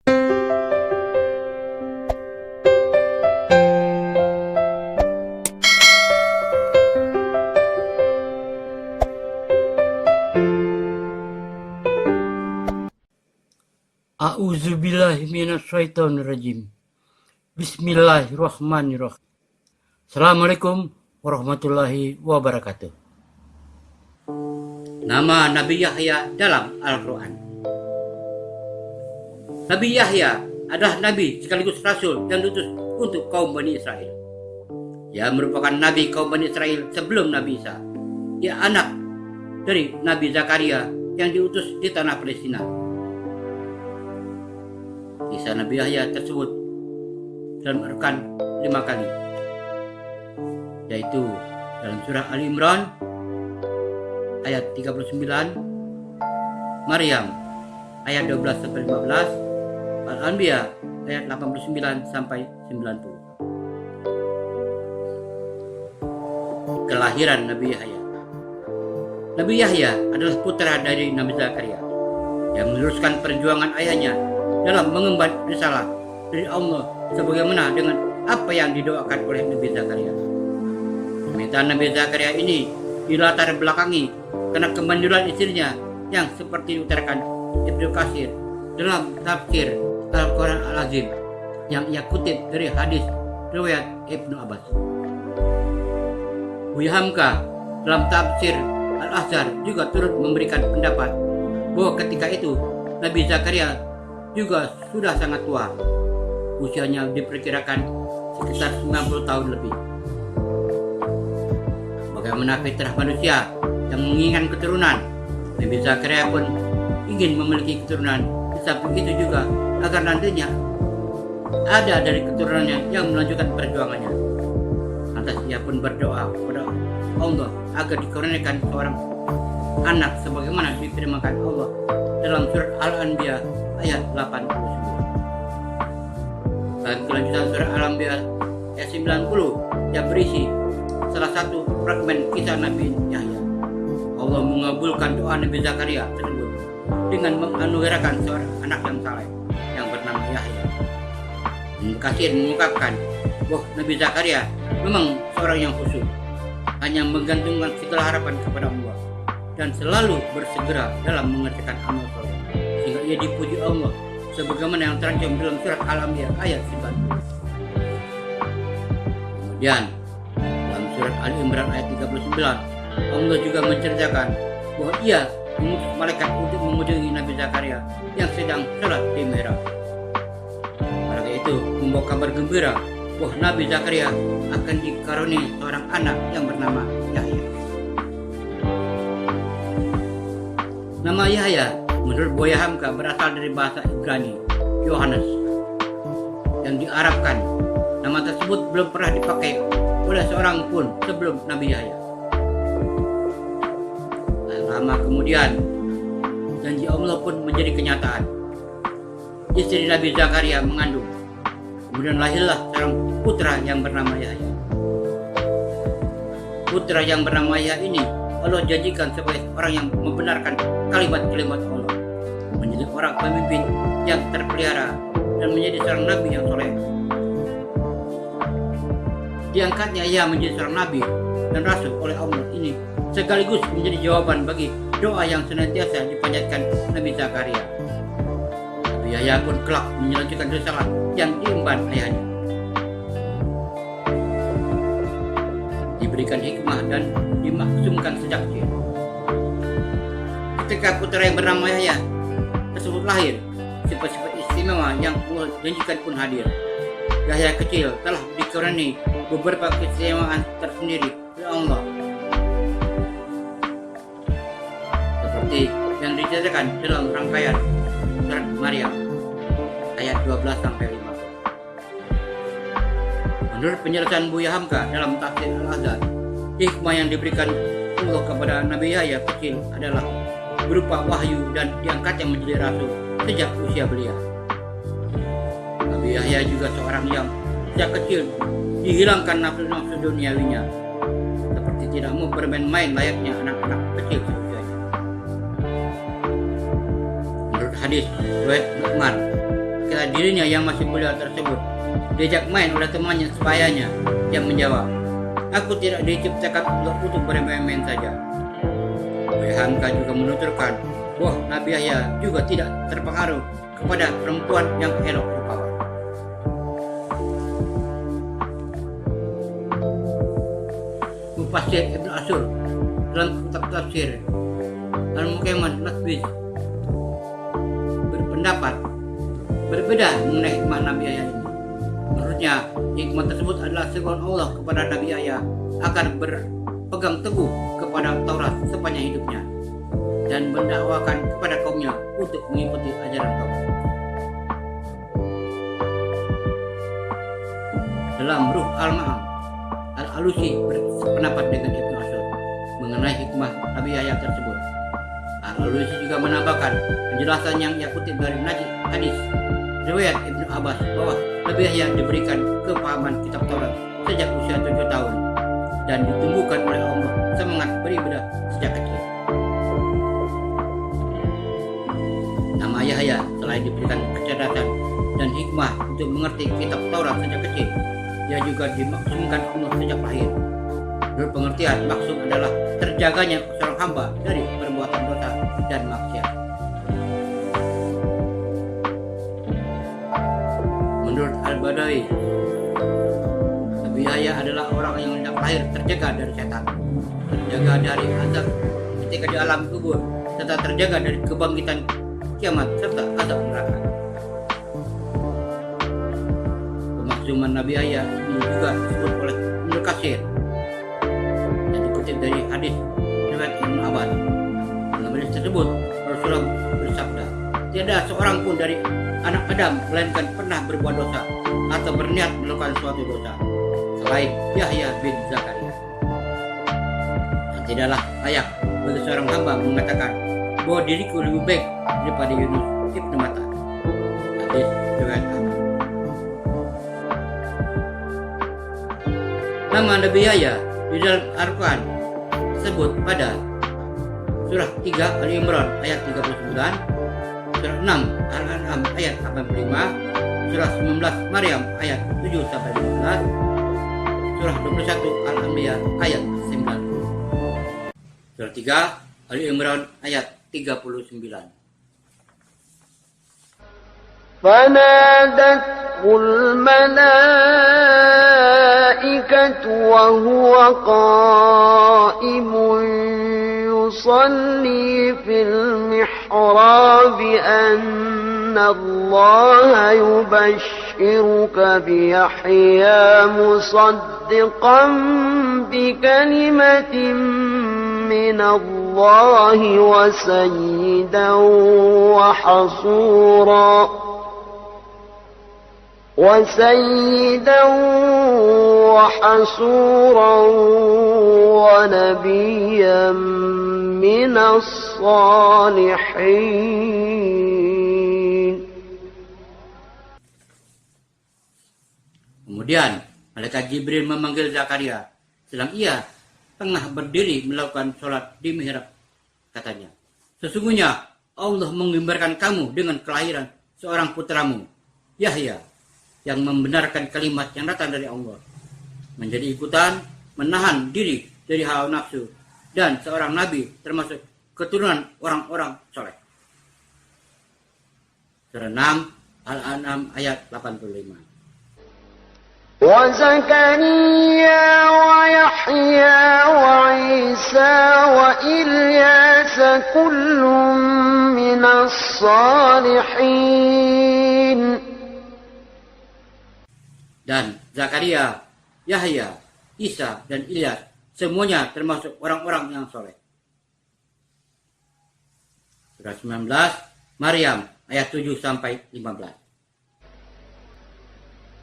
A'udzubillahi minasyaitonirrajim. Bismillahirrahmanirrahim. Assalamualaikum warahmatullahi wabarakatuh. Nama Nabi Yahya dalam Al-Quran. Nabi Yahya adalah nabi sekaligus rasul yang diutus untuk kaum Bani Israel. Ia merupakan nabi kaum Bani Israel sebelum Nabi Isa. Ia anak dari Nabi Zakaria yang diutus di tanah Palestina. Kisah Nabi Yahya tersebut dalam Al-Quran 5 kali, yaitu dalam surah Ali Imran ayat 39, Maryam ayat 12-15, Al-Anbiya ayat 89 sampai 90. Kelahiran Nabi Yahya. Nabi Yahya adalah putra dari Nabi Zakaria yang meneruskan perjuangan ayahnya dalam mengemban risalah dari Allah sebagaimana dengan apa yang didoakan oleh Nabi Zakaria. Permintaan Nabi Zakaria ini dilatar belakangi karena kemandulan istrinya yang seperti diutarakan Ibnu Katsir dalam tafsir Al-Quran Al-Azim yang ia kutip dari hadis riwayat Ibnu Abbas. Buya Hamka dalam tafsir Al-Azhar juga turut memberikan pendapat bahwa ketika itu Nabi Zakaria juga sudah sangat tua. Usianya diperkirakan sekitar 90 tahun lebih. Bagaimana fitrah manusia yang menginginkan keturunan, Nabi Zakaria pun ingin memiliki keturunan. Di samping itu juga agar nantinya ada dari keturunannya yang melanjutkan perjuangannya. Lantas ia pun berdoa kepada Allah agar dikurniakan seorang anak sebagaimana difirmankan Allah dalam surat Al-Anbiya ayat 89. Dan kelanjutan surah Al-Anbiya ayat 90 yang berisi salah satu fragmen kisah Nabi Yahya. Allah mengabulkan doa Nabi Zakaria tersebut dengan menganugerahkan seorang anak yang saleh yang bernama Yahya. Ibnu Katsir mengungkapkan bahwa Nabi Zakaria memang seorang yang khusyuk, hanya menggantungkan segala harapan kepada Allah dan selalu bersegera dalam mengerjakan amal soleh, sehingga ia dipuji Allah sebagaimana yang tercantum dalam surat Al-Anbiya ayat 90. Kemudian dalam surat Ali Imran ayat 39, Allah juga menceritakan bahwa ia mengutus malaikat untuk mengunjungi Nabi Zakaria yang sedang sholat di mihrab. Malaikat itu membawa kabar gembira bahwa Nabi Zakaria akan dikaruniai seorang anak yang bernama Yahya. Nama Yahya menurut Buya Hamka berasal dari bahasa Ibrani Yohanes yang diarabkan. Nama tersebut belum pernah dipakai oleh seorang pun sebelum Nabi Yahya. Lama kemudian janji Allah pun menjadi kenyataan. Istri Nabi Zakaria mengandung, kemudian lahirlah seorang putra yang bernama Yahya. Putra yang bernama Yahya ini Allah janjikan sebagai orang yang membenarkan kalimat-kalimat Allah, menjadi orang pemimpin yang terpelihara dan menjadi seorang nabi yang soleh. Diangkatnya ia menjadi seorang nabi dan rasul oleh Allah ini sekaligus menjadi jawaban bagi doa yang senantiasa dipanjatkan Nabi Zakaria. Nabi Yahya pun kelak melanjutkan risalah yang diemban ayahnya, diberikan hikmah dan dimaksumkan sejak kecil. Ketika putra yang bernama Yahya tersebut lahir, sifat-sifat istimewa yang Allah janjikan pun hadir. Yahya kecil telah dikaruniai beberapa keistimewaan tersendiri oleh Allah, seperti yang diceritakan dalam rangkaian surat Maryam ayat 12-5. Menurut penjelasan Buya Hamka dalam tafsir Al-Azhar, hikmah yang diberikan Allah kepada Nabi Yahya kecil adalah berupa wahyu dan diangkatnya menjadi rasul sejak usia belia. Nabi Yahya juga seorang yang sejak kecil dihilangkan nafsu-nafsu duniawinya, seperti tidak mau bermain-main layaknya anak-anak kecil seusianya. Menurut hadis riwayat Nu'man, ketika dirinya yang masih muda tersebut diajak main oleh temannya sebayanya yang menjawab, "Aku tidak diciptakan untuk bermain-main saja." Hamka juga menuturkan bahwa Nabi Yahya juga tidak terpengaruh kepada perempuan yang elok rupawan. Mufassir Ibnu Asyur dalam kitab tafsir Al-Muqayyimah Nasbis berpendapat berbeda mengenai hikmah Nabi Yahya ini. Menurutnya, hikmah tersebut adalah seruan Allah kepada Nabi Yahya agar berpegang teguh kepada Taurat sepanjang hidupnya dan mendakwakan kepada kaumnya untuk mengikuti ajaran Taurat. Dalam Ruh Al-Ma'am, Al-Alusi berpendapat dengan Ibnu Asyur mengenai hikmah Nabi Yahya tersebut. Al-Alusi juga menambahkan penjelasan yang ia kutip dari Najih hadis riwayat Ibnu Abbas bahwa Nabi Yahya diberikan kepahaman kitab Taurat sejak usia 7 tahun dan ditumbuhkan oleh Allah semangat beribadah sejak kecil. Nama Yahya selain diberikan kecerdasan dan hikmah untuk mengerti kitab Taurat sejak kecil, ia juga dimaksumkan Allah sejak lahir. Menurut pengertian, maksum adalah terjaganya seorang hamba dari perbuatan dosa dan maksiat. Menurut Al-Badawi, Nabi Yahya adalah orang yang sejak lahir terjaga dari setan, terjaga dari azab ketika di alam kubur, serta terjaga dari kebangkitan kiamat serta azab neraka. Pemaksuman Nabi Yahya ini juga disebut oleh Ibnu Katsir yang dikutip dari hadis riwayat Ibnu Abbas. Dalam hadis tersebut, Rasulullah bersabda, "Tiada seorang pun dari anak Adam melainkan pernah berbuat dosa atau berniat melakukan suatu dosa selain Yahya bin Zakaria. Dan tidaklah layak bagi seorang hamba mengatakan bahwa diriku lebih baik daripada Yunus ibnu Matta." Hadis riwayat Ahmad. Nama Nabi Yahya di dalam Al-Quran disebut pada surah 3 Ali Imran ayat 39, surah 6 Al-An'am ayat 85, surah 19 Maryam ayat 7-15, surah 21 Al-Anbiya ayat 9, surah 3 Ali Imran ayat 39. فنادته الملائكة وهو قائم يصلي في المحراب أن الله يبشرك بيحيى مصدقا بكلمة من الله وسيدا وحصورا ونبيا من الصالحين. Kemudian malaikat Jibril memanggil Zakaria sedang ia tengah berdiri melakukan sholat di mihrab. Katanya, "Sesungguhnya Allah menggembarkan kamu dengan kelahiran seorang putramu, Yahya, yang membenarkan kalimat yang datang dari Allah, menjadi ikutan, menahan diri dari hawa nafsu, dan seorang nabi termasuk keturunan orang-orang soleh." Surah 6 Al-An'am ayat 85. وزكريا ويحيى وعيسى وإلياس كل من الصالحين. Dan Zakaria, Yahya, Isa, dan Ilyas semuanya termasuk orang-orang yang soleh. Surah 19 Maryam ayat 7-15.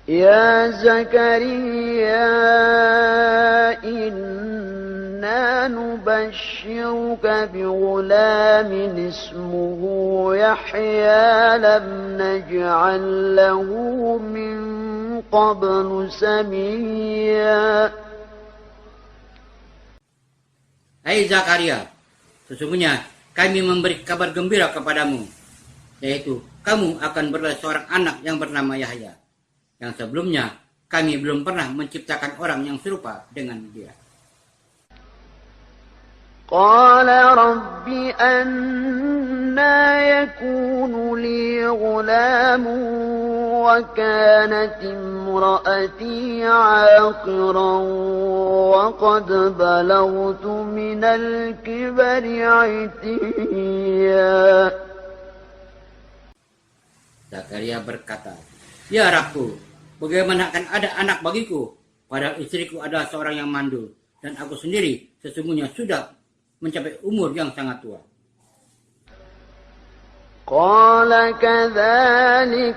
Ya Zakaria, inna nubashshiruka bighulamin ismuhu Yahya lam naj'al lahu min qablu samiyya. Hai Zakaria, sesungguhnya kami memberi kabar gembira kepadamu yaitu kamu akan beroleh seorang anak yang bernama Yahya, yang sebelumnya kami belum pernah menciptakan orang yang serupa dengan dia. قال رب أنى يكون لي غلام وكانت امرأتي عاقرا وقد بلغت من الكبر عتيا. Zakaria berkata, "Ya Rabbku, bagaimana akan ada anak bagiku, padahal istriku adalah seorang yang mandul, dan aku sendiri sesungguhnya sudah mencapai umur yang sangat tua." قال كذلك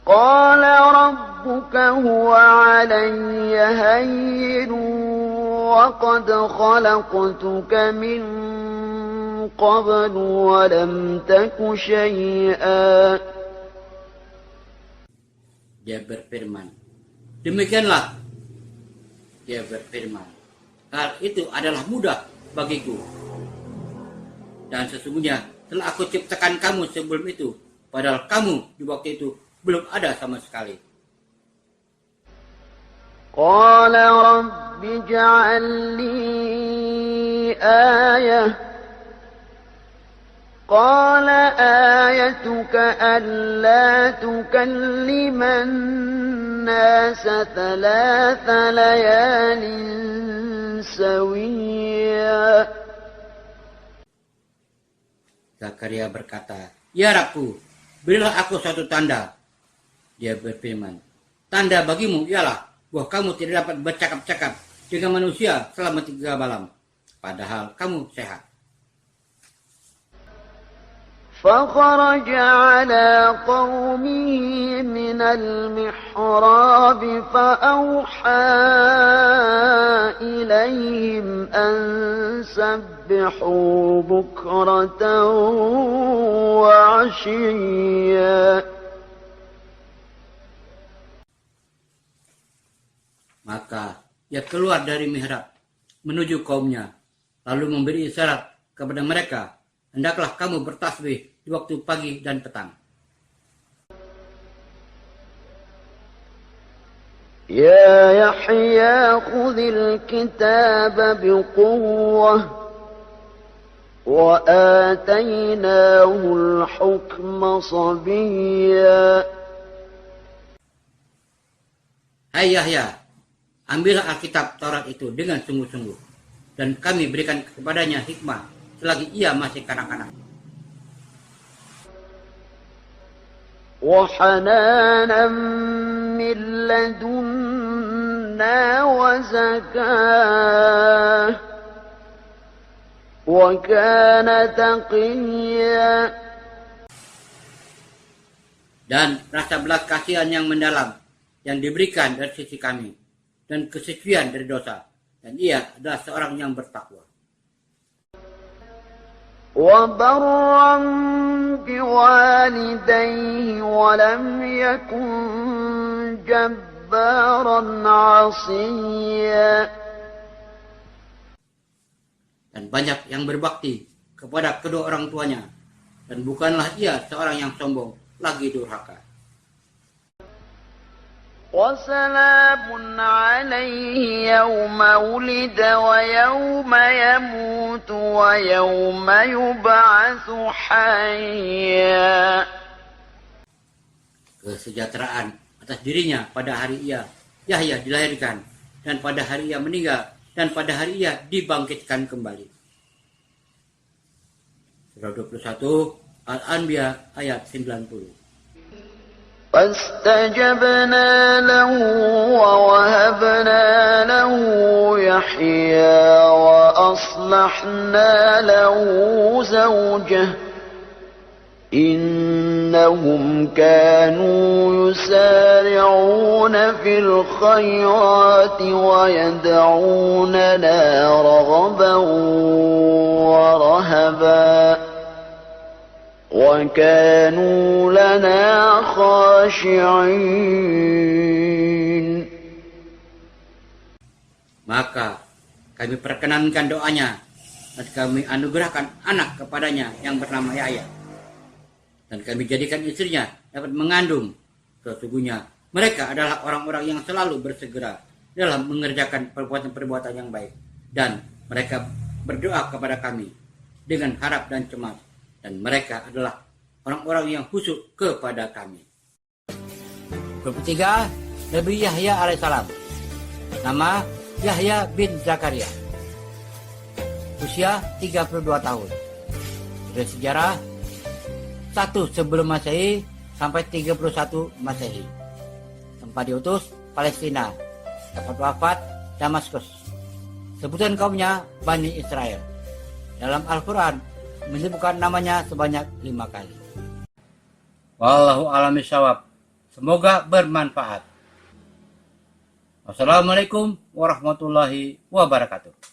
قال ربك هو علي هين وقد خلقتك من قبل ولم تك شيئا. Dia berfirman, "Demikianlah," dia berfirman, "hal itu adalah mudah bagiku. Dan sesungguhnya telah aku ciptakan kamu sebelum itu, padahal kamu di waktu itu belum ada sama sekali." قال رب اجعل لي آية قال آيتك ألا تكلم الناس 3 ليال سويا. Zakaria berkata, "Ya Rabbku, berilah aku suatu tanda." Dia berfirman, "Tanda bagimu ialah bahwa kamu tidak dapat bercakap-cakap dengan manusia selama 3 malam, padahal kamu sehat." فخرج على قومه من المحراب فأوحى إليهم أن سبحوا بكرة وعشيا. Maka ia keluar dari mihrab menuju kaumnya, lalu memberi isyarat kepada mereka, "Hendaklah kamu bertasbih di waktu pagi dan petang." يا يحيى خذ الكتاب بقوة وآتيناه الحكم صبيا. "Hai Yahya, ambillah Alkitab Taurat itu dengan sungguh-sungguh, dan kami berikan kepadanya hikmah selagi ia masih kanak-kanak." وحنانا من لدنا وزكاة وكان تقيا. Dan rasa belas kasihan yang mendalam yang diberikan dari sisi kami, dan kesucian dari dosa, dan ia adalah seorang yang bertakwa. وبرا بوالديه ولم يكن جبارا عصيا. Dan banyak yang berbakti kepada kedua orang tuanya, dan bukanlah ia seorang yang sombong lagi durhaka. وسلام عليه يوم ولد ويوم يموت ويوم يبعث حيا. Kesejahteraan atas dirinya pada hari Yahya dilahirkan, dan pada hari ia meninggal, dan pada hari ia dibangkitkan kembali. Surah 21 Al-Anbiya ayat 90. فاستجبنا له ووهبنا له يحيى وأصلحنا له زوجه إنهم كانوا يسارعون في الخيرات ويدعوننا رغبا ورهبا وكانوا لنا خاشعين. Maka kami perkenankan doanya, dan kami anugerahkan anak kepadanya yang bernama Yahya. dan kami jadikan istrinya dapat mengandung. Sesungguhnya mereka adalah orang-orang yang selalu bersegera dalam mengerjakan perbuatan-perbuatan yang baik, dan mereka berdoa kepada kami dengan harap dan cemas, dan mereka adalah orang-orang yang khusyuk kepada kami. 23. Nabi Yahya alaihissalam. Nama Yahya bin Zakaria. Usia 32 tahun. Dari sejarah 1 sebelum Masehi sampai 31 Masehi. Tempat diutus Palestina. Tempat wafat Damaskus. Sebutan kaumnya Bani Israel. Dalam Al-Quran menyebutkan namanya sebanyak 5 kali. Wallahu a'lam bishawab. Semoga bermanfaat. Wassalamualaikum warahmatullahi wabarakatuh.